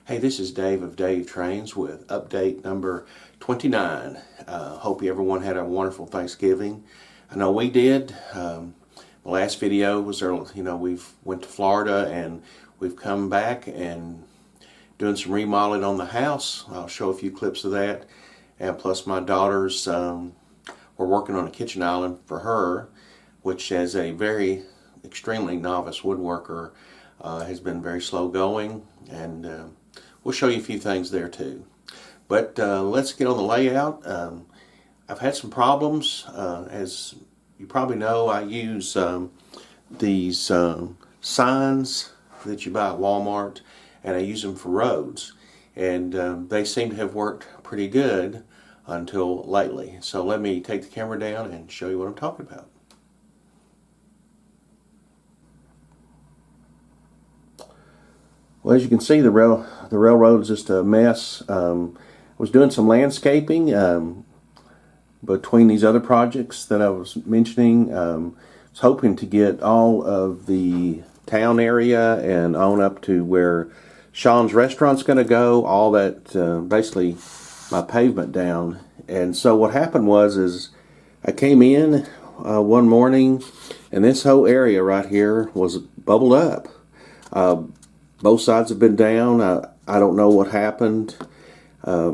Hey, this is Dave of Dave Trains with update number 29. Hope everyone had a wonderful Thanksgiving. I know we did. The last video was we've went to Florida and we've come back and doing some remodeling on the house. I'll show a few clips of that. And plus my daughters, we're working on a kitchen island for her, which as a extremely novice woodworker has been very slow going, and we'll show you a few things there too. But let's get on the layout. I've had some problems. As you probably know, I use these signs that you buy at Walmart, and I use them for roads. And they seem to have worked pretty good until lately. So let me take the camera down and show you what I'm talking about. Well, as you can see, the railroad is just a mess. I was doing some landscaping between these other projects that I was mentioning. I was hoping to get all of the town area and on up to where Sean's restaurant's going to go, all that, basically my pavement down. And so what happened is I came in one morning and this whole area right here was bubbled up. Both sides have been down. I don't know what happened. I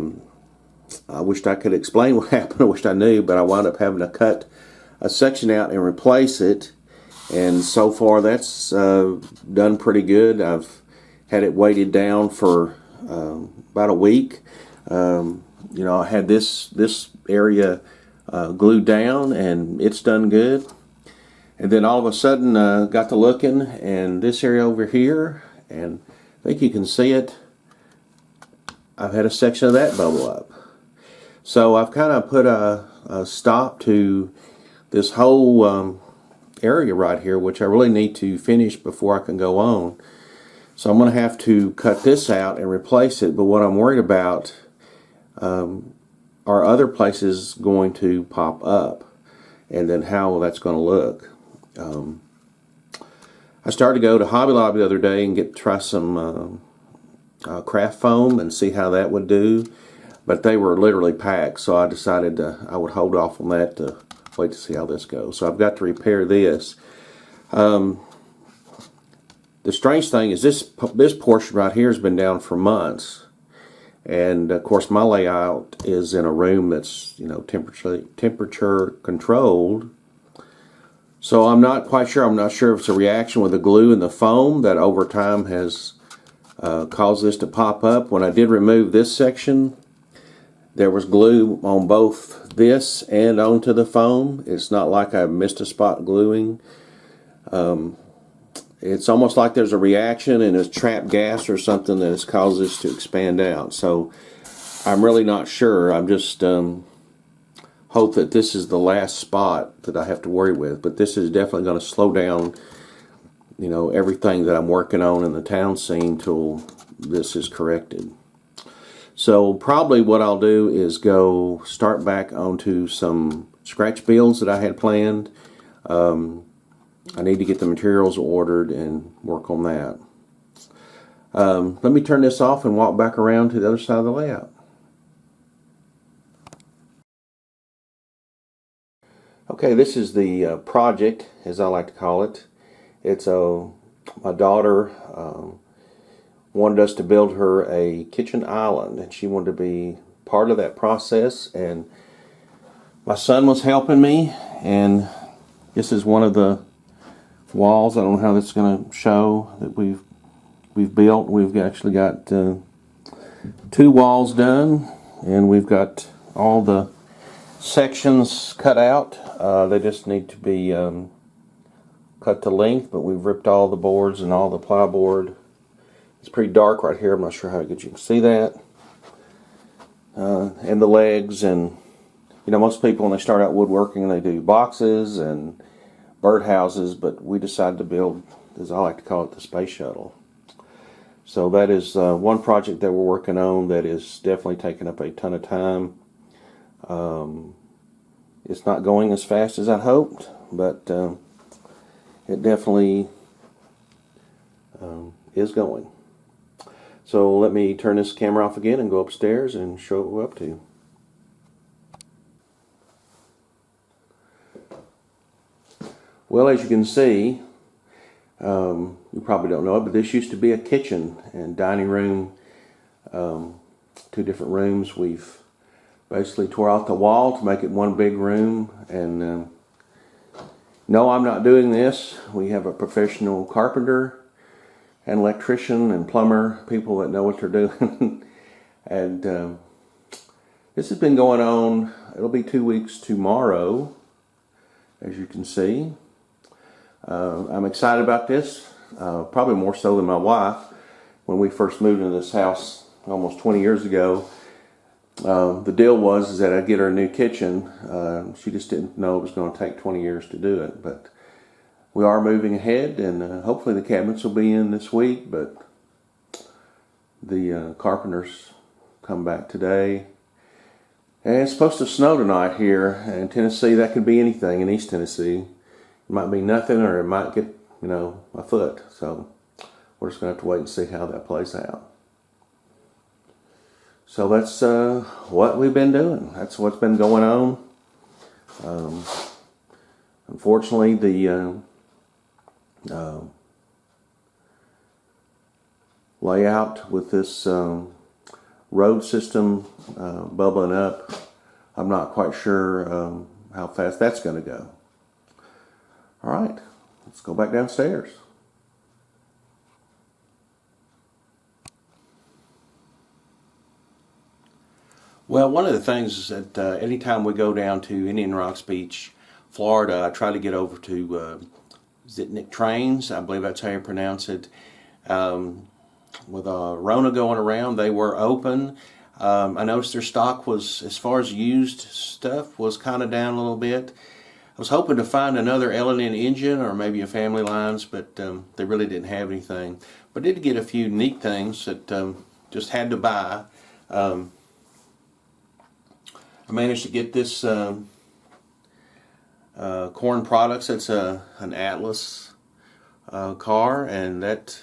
wished I could explain what happened. I wished I knew, but I wound up having to cut a section out and replace it. And so far that's done pretty good. I've had it weighted down for about a week. I had this area glued down, and it's done good. And then all of a sudden got to looking, and this area over here, and I think you can see it, I've had a section of that bubble up. So I've kind of put a stop to this whole area right here, which I really need to finish before I can go on. So I'm going to have to cut this out and replace it. But what I'm worried about are other places going to pop up, and then how that's going to look. I started to go to Hobby Lobby the other day and try some craft foam and see how that would do, but they were literally packed, so I decided I would hold off on that to wait to see how this goes. So I've got to repair this. The strange thing is this portion right here has been down for months, and of course my layout is in a room that's temperature controlled. So I'm not quite sure. I'm not sure if it's a reaction with the glue and the foam that over time has caused this to pop up. When I did remove this section, there was glue on both this and onto the foam. It's not like I missed a spot gluing. It's almost like there's a reaction and it's trapped gas or something that has caused this to expand out. So I'm really not sure. I'm just hope that this is the last spot that I have to worry with, but this is definitely going to slow down everything that I'm working on in the town scene till this is corrected. So probably what I'll do is go start back onto some scratch builds that I had planned. I need to get the materials ordered and work on that. Let me turn this off and walk back around to the other side of the layout. Okay, this is the project, as I like to call it. It's my daughter wanted us to build her a kitchen island, and she wanted to be part of that process. And my son was helping me, and this is one of the walls. I don't know how that's going to show that we've built. We've actually got 2 walls done, and we've got all the sections cut out. They just need to be cut to length, but we've ripped all the boards and all the plyboard. It's pretty dark right here. I'm not sure how good you can see that. And the legs, and most people when they start out woodworking, they do boxes and birdhouses, but we decided to build, as I like to call it, the space shuttle. So that is one project that we're working on that is definitely taking up a ton of time. It's not going as fast as I hoped, but it definitely is going. So let me turn this camera off again and go upstairs and show what we're up to. Well, as you can see, you probably don't know it, but this used to be a kitchen and dining room, 2 different rooms. We've basically tore out the wall to make it one big room. And no, I'm not doing this. We have a professional carpenter and electrician and plumber, people that know what they're doing. And this has been going on, it'll be 2 weeks tomorrow, as you can see. I'm excited about this, probably more so than my wife. When we first moved into this house almost 20 years ago, the deal was that I'd get her a new kitchen. She just didn't know it was going to take 20 years to do it. But we are moving ahead, and hopefully the cabinets will be in this week. But the carpenters come back today. And it's supposed to snow tonight here in Tennessee. That could be anything in East Tennessee. It might be nothing, or it might get, a foot. So we're just going to have to wait and see how that plays out. So that's what we've been doing. That's what's been going on. Unfortunately, the layout with this road system bubbling up, I'm not quite sure how fast that's going to go. All right, let's go back downstairs. Well, one of the things is that anytime we go down to Indian Rocks Beach, Florida, I try to get over to Zitnik Trains. I believe that's how you pronounce it. With Rona going around, they were open. I noticed their stock was, as far as used stuff, was kind of down a little bit. I was hoping to find another L&N engine or maybe a Family Lines, but they really didn't have anything. But I did get a few neat things that just had to buy. I managed to get this Corn Products. It's an Atlas car, and that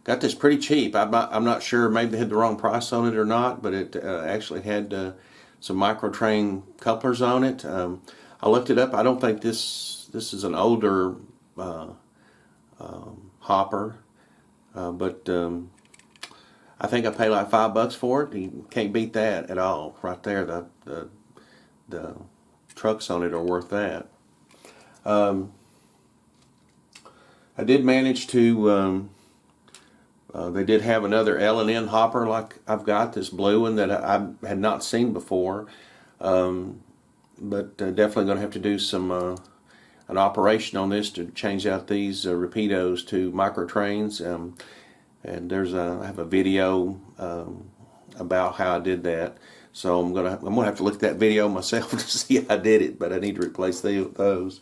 got this pretty cheap. I'm not sure, maybe they had the wrong price on it or not, but it actually had some Microtrain couplers on it. I looked it up. I don't think this is an older hopper, but I think I paid like $5 for it. You can't beat that at all. Right there, the trucks on it are worth that. I did manage to. They did have another L&N hopper like I've got, this blue one that I had not seen before. But definitely going to have to do some an operation on this to change out these Rapidos to Microtrains. And I have a video about how I did that. So I'm gonna have to look at that video myself to see how I did it. But I need to replace those.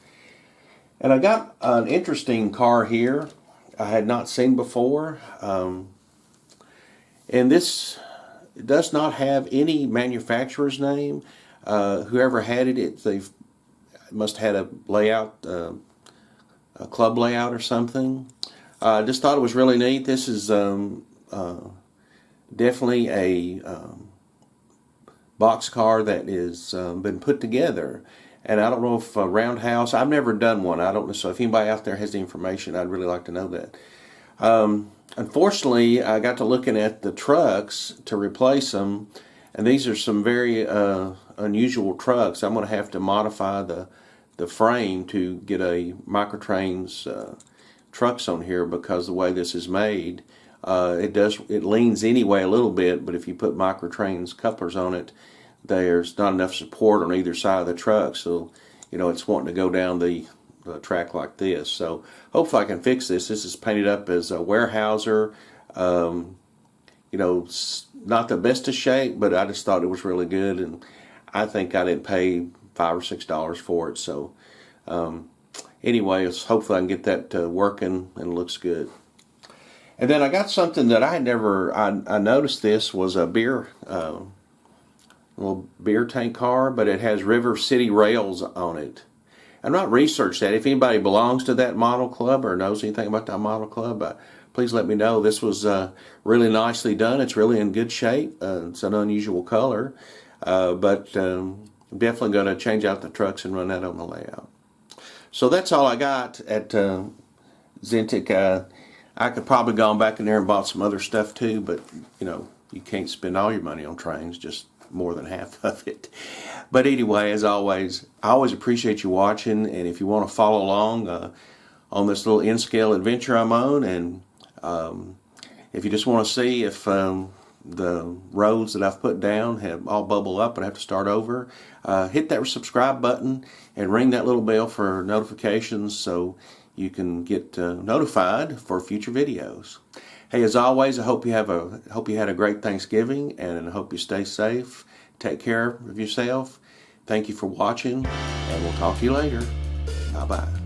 And I got an interesting car here I had not seen before. And this does not have any manufacturer's name. Whoever had it, they must have had a layout, a club layout or something. I just thought it was really neat. This is definitely a box car that is been put together. And I don't know if Roundhouse, I've never done one. I don't know. So if anybody out there has the information, I'd really like to know that. Unfortunately, I got to looking at the trucks to replace them. And these are some very unusual trucks. I'm going to have to modify the frame to get a Microtrains trucks on here, because the way this is made, it leans anyway a little bit, but if you put Microtrains couplers on it, there's not enough support on either side of the truck, so it's wanting to go down the track like this. So hopefully I can fix this. This is painted up as a Weyerhaeuser. Not the best of shape, but I just thought it was really good, and I think I didn't pay $5 or $6 for it. So anyway, hopefully I can get that working and looks good. And then I got something that I noticed. This was a little beer tank car, but it has River City rails on it. I've not researched that. If anybody belongs to that model club or knows anything about that model club, please let me know. This was really nicely done. It's really in good shape. It's an unusual color, but I'm definitely going to change out the trucks and run that on the layout. So that's all I got at Zentik. I could probably gone back in there and bought some other stuff too, but you know, you can't spend all your money on trains, just more than half of it. But anyway, as always, I always appreciate you watching, and if you want to follow along on this little N-scale adventure I'm on, and if you just want to see if the roads that I've put down have all bubble up and I have to start over, hit that subscribe button and ring that little bell for notifications so you can get notified for future videos. Hey, as always, I hope you had a great Thanksgiving, and I hope you stay safe. Take care of yourself. Thank you for watching, and we'll talk to you later. Bye-bye.